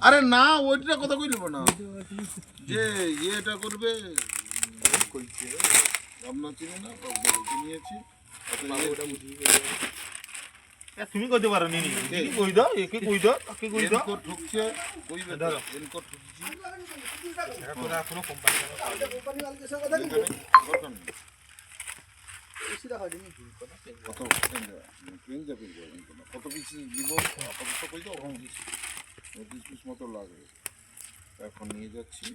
আরে না ওইটা কথা কইলিব না যে ইয়েটা করবে আমরা চিনি না নিয়েছি তুমি কইতে পারো নি কই দাও একে কই দাও তাকে কই দাও এনকোড ঢুকছে কইবে ধরো এনকোড ঢুকছি এটা তোরা কোনো কোম্পানি কত কত পিস দিব আপাতত কই দাও 25 পিস মতো লাগবে এখন নিয়ে যাচ্ছি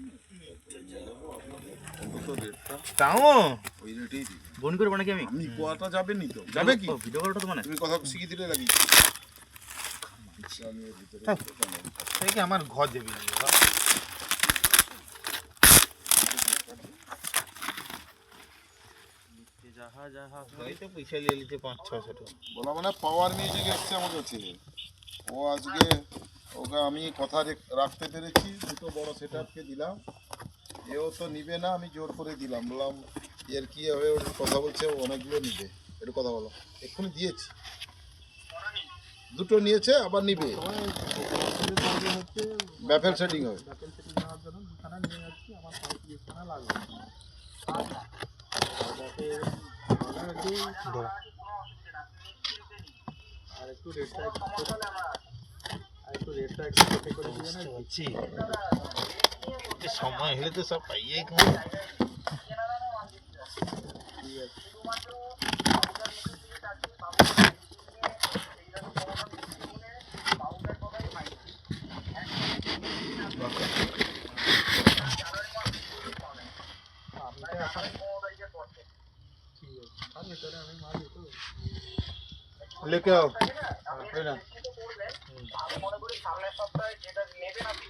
অন্তত রেটটা তাও ওই রেটেই দিই বন করব নাকি আমি কোয়াটা যাবে নি তো যাবে কি ভিডিও কলটা তো মানে তুমি কথা শিখিয়ে দিলে লাগি আমি ভিতরে এই কি আমার ঘর যাবি যাহা যাহা হইতে পয়সা নিয়ে লিতে 5-600 টাকা বলা মানে পাওয়ার মিউজিক এসছে আমার কাছে ও আজকে ওকে আমি কথা রাখতে পেরেছি দুটো বড় সেটআপকে দিলাম এও তো নিবে না আমি জোর করে দিলাম বললাম এর কি হবে ওর কথা বলছে অনেকগুলো নিবে একটু কথা বলো এক্ষুনি দিয়েছি দুটো নিয়েছে আবার নিবে ব্যাফেল সেটিং হবে সময় হলে তো সব পাইয়ে খাবে लेके आओ আমি মনে করি সামনের সপ্তাহে যেটা নেবেন আপনি